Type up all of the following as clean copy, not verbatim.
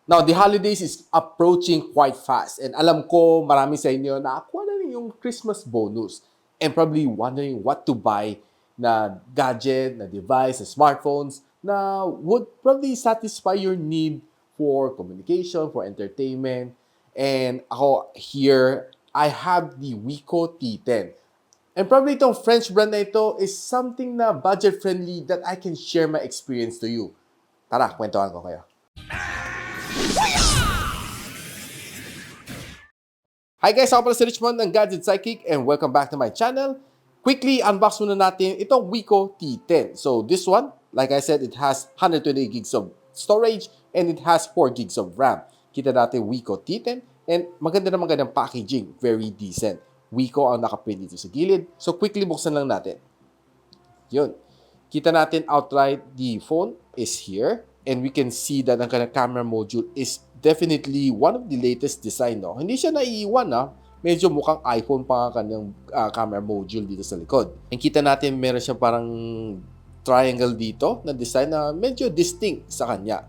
Now, the holidays is approaching quite fast and alam ko marami sa inyo nakakuha na rin yung Christmas bonus and probably wondering what to buy na gadget, na device, na smartphones na would probably satisfy your need for communication, for entertainment. And ako here, I have the WIKO T10. And probably itong French brand na ito is something na budget-friendly that I can share my experience to you. Tara, kwentuhan ko kayo. Hi guys, ako pala si Richmond ng Gadget Sidekick and welcome back to my channel. Quickly, unbox muna natin itong WIKO T10. So this one, like I said, it has 120 gigs of storage and it has 4 gigs of RAM. Kita natin WIKO T10 and maganda naman kanyang packaging, very decent. WIKO ang nakaprint dito sa gilid. So quickly, buksan lang natin. Yun. Kita natin outright the phone is here and we can see that ang kanyang camera module is definitely one of the latest design. No? Hindi siya naiiwan. Medyo mukhang iPhone pa ang kanyang camera module dito sa likod. And kita natin meron siya parang triangle dito na design na medyo distinct sa kanya.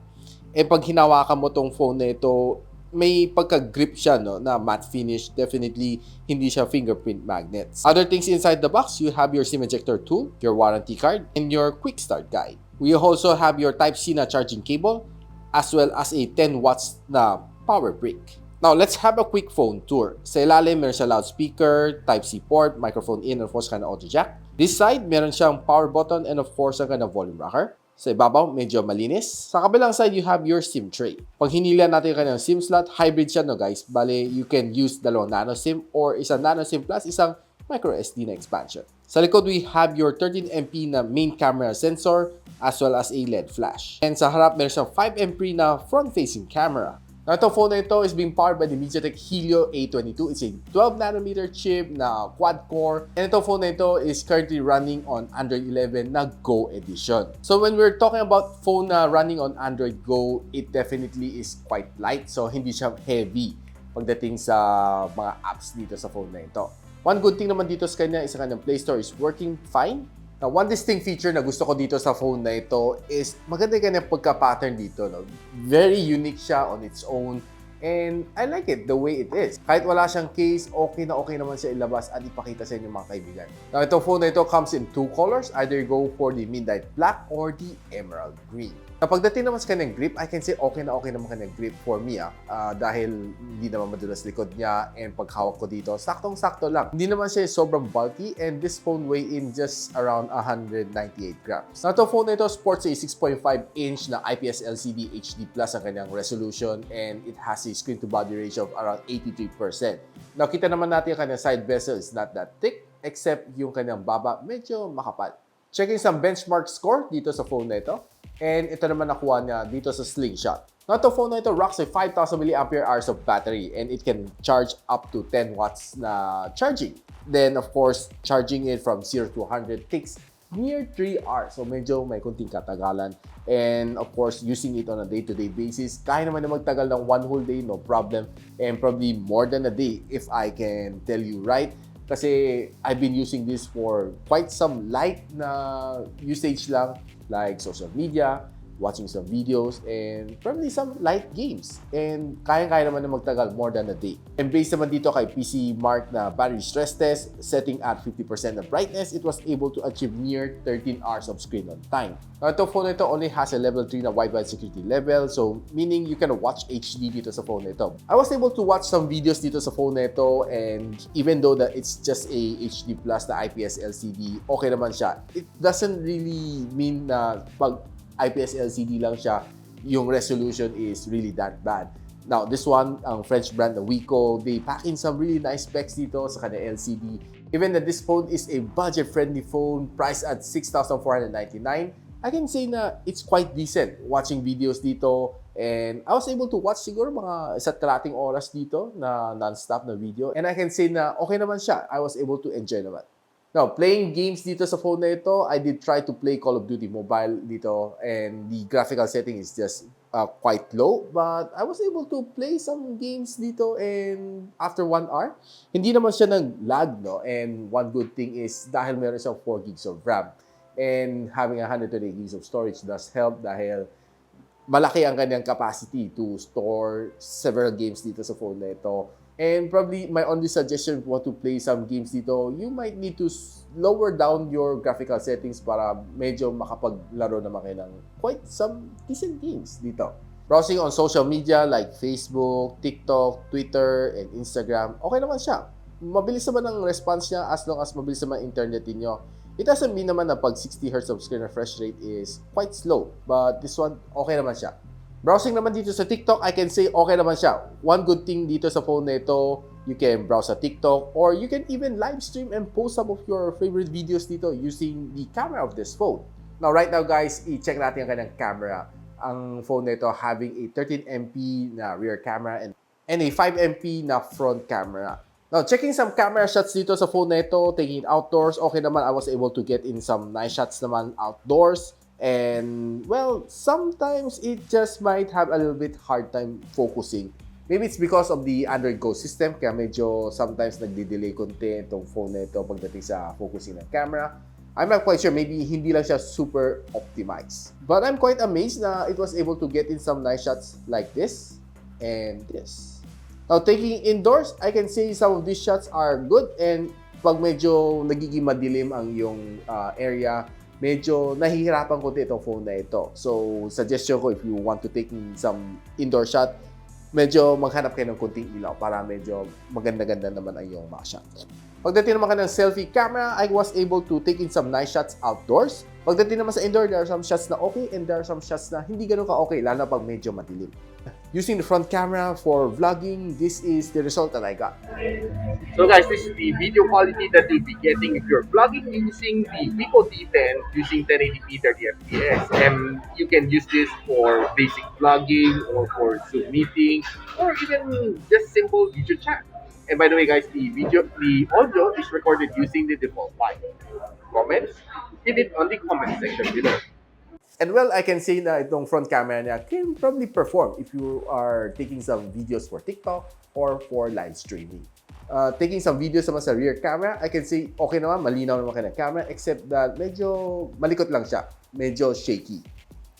And pag hinawakan mo tong phone na ito, may pagka-grip siya, no, na matte finish. Definitely, hindi siya fingerprint magnets. Other things inside the box, you have your SIM ejector tool, your warranty card, and your quick start guide. We also have your Type-C na charging cable, as well as a 10 watts na power brick. Now, let's have a quick phone tour. Sa ilalim, meron siya loudspeaker, Type-C port, microphone in, and of course, audio jack. This side, meron siyang power button, and of course, ang volume rocker. Sa ibabaw, medyo malinis. Sa kabilang side, you have your SIM tray. Pag hinila natin yung kanyang SIM slot, hybrid siya, no guys. Bale, you can use dalawang nano SIM or isang nano SIM plus isang micro SD na expansion. Sa likod, we have your 13MP na main camera sensor as well as a LED flash. And sa harap, meron siyang 5MP na front-facing camera. Now, itong phone na ito is being powered by the MediaTek Helio A22. It's a 12nm chip na quad-core. And itong phone na ito is currently running on Android 11 na Go edition. So when we're talking about phone na running on Android Go, it definitely is quite light. So hindi siya heavy pagdating sa mga apps dito sa phone na ito. One good thing naman dito sa kanya is sa kanyang Play Store is working fine. Now, one distinct feature na gusto ko dito sa phone na ito is maganda yung kanyang pagka-pattern dito. No? Very unique siya on its own. And I like it the way it is. Kahit wala siyang case, okay naman siya ilabas at ipakita sa inyong mga kaibigan. Now, itong phone na ito comes in two colors. Either go for the midnight black or the emerald green. Now, pagdating naman sa kanyang grip, I can say okay naman kanyang grip for me. Dahil hindi naman madulas likod niya and paghawak ko dito, saktong-sakto lang. Hindi naman siya sobrang bulky and this phone weigh in just around 198 grams. Now, itong phone na ito sports a 6.5-inch na IPS LCD HD Plus ang kanyang resolution and it has a screen-to-body ratio of around 83%. Now, kita naman natin yung kanyang side bezel is not that thick except yung kanyang baba medyo makapal. Checking some benchmark score dito sa phone na ito. And ito naman nakuha niya dito sa slingshot. Now, ito phone na ito rocks a 5,000 mAh of battery and it can charge up to 10 watts na charging. Then, of course, charging it from 0 to 100 takes near 3 hours. So, medyo may kunting katagalan. And, of course, using it on a day-to-day basis, kaya naman na magtagal ng one whole day, no problem. And probably more than a day, if I can tell you right. Kasi I've been using this for quite some light na usage lang, like social media, watching some videos, and probably some light games. And kaya-kaya naman na magtagal more than a day. And based naman dito kay PC Mark na battery stress test, setting at 50% of brightness, it was able to achieve near 13 hours of screen on time. Now, ito phone na ito only has a level 3 na Wi-Fi security level, so meaning you can watch HD dito sa phone na ito. I was able to watch some videos dito sa phone na ito, and even though that it's just a HD Plus na IPS LCD, okay naman siya. It doesn't really mean na pag IPS LCD lang siya, yung resolution is really that bad. Now, this one, ang French brand na WIKO, they pack in some really nice specs dito sa kanya LCD. Even that this phone is a budget-friendly phone, priced at 6,499, I can say na it's quite decent watching videos dito. And I was able to watch siguro mga isa't kalating oras dito na non-stop na video. And I can say na okay naman siya. I was able to enjoy naman. Now, playing games dito sa phone na ito, I did try to play Call of Duty Mobile dito and the graphical setting is just quite low. But I was able to play some games dito and after 1 hour, hindi naman siya nag-lag, no? And one good thing is dahil meron siyang 4 gigs of RAM and having 128 gigs of storage does help dahil malaki ang kanyang capacity to store several games dito sa phone na ito. And probably my only suggestion if you want to play some games dito, you might need to lower down your graphical settings para medyo makapaglaro naman kayo ng quite some decent games dito. Browsing on social media like Facebook, TikTok, Twitter, and Instagram, okay naman siya. Mabilis naman ang response niya as long as mabilis naman internet niyo. It doesn't mean naman na pag 60 Hz of screen refresh rate is quite slow, but this one, okay naman siya. Browsing naman dito sa TikTok, I can say okay naman siya. One good thing dito sa phone na ito, you can browse sa TikTok or you can even live stream and post some of your favorite videos dito using the camera of this phone. Now, right now guys, i-check natin ang kanyang camera. Ang phone na ito having a 13MP na rear camera and a 5MP na front camera. Now, checking some camera shots dito sa phone na ito, taking it outdoors, okay naman, I was able to get in some nice shots naman outdoors. And, well, sometimes it just might have a little bit hard time focusing. Maybe it's because of the Android Go system, kaya medyo sometimes nagde-delay konti itong phone na ito pagdating sa focusing ng camera. I'm not quite sure, maybe hindi lang siya super optimized. But I'm quite amazed na it was able to get in some nice shots like this and this. Now, taking indoors, I can say some of these shots are good and pag medyo nagiging madilim ang iyong area, medyo nahihirapan ko itong phone na ito. So, suggestion ko if you want to take some indoor shot, medyo maghanap kayo ng kunting ilaw para medyo maganda-ganda naman ang iyong mga shot. Pagdating naman ka ng selfie camera, I was able to take in some nice shots outdoors. Pagdating naman sa indoor, there are some shots na okay and there are some shots na hindi ganun ka-okay, lalo na pag medyo madilim. Using the front camera for vlogging, this is the result that I got. So guys, this is the video quality that you'll be getting if you're vlogging using the WIKO T10 using 1080p 30fps. And you can use this for basic vlogging or for Zoom meetings or even just simple video chat. And by the way guys, the audio is recorded using the default mic. Comments? Hit it on the comment section below. And well, I can say na itong front camera niya can probably perform if you are taking some videos for TikTok or for live streaming. Taking some videos naman sa rear camera, I can say okay naman, malinaw naman kanyang camera except that medyo malikot lang siya, medyo shaky.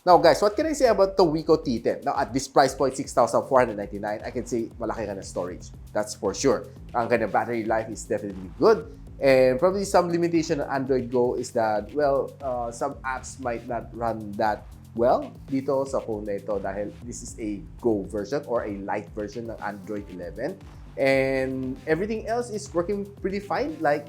Now guys, what can I say about the WIKO T10? Now at this price point, 6,499, I can say malaki ka na storage. That's for sure. Ang kanyang battery life is definitely good. And probably some limitation on Android Go is that, well, some apps might not run that well dito sa phone na ito dahil this is a Go version or a light version ng Android 11. And everything else is working pretty fine like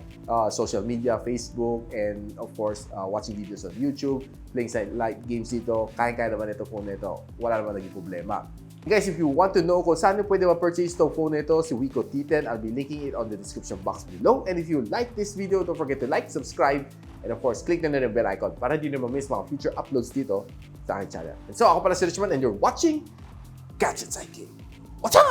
social media, Facebook, and of course, watching videos on YouTube, playing some light games dito. Kaya-kaya naman ito phone na ito. Wala naman naging problema. Guys, if you want to know kung saan nyo pwede ma-purchase itong phone na ito, si WIKO T10, I'll be linking it on the description box below. And if you like this video, don't forget to like, subscribe, and of course, click na rin yung bell icon para hindi nyo ma-miss mga future uploads dito sa aking channel. And so, ako pala si Richman and you're watching Gadget Sidekick. What's up?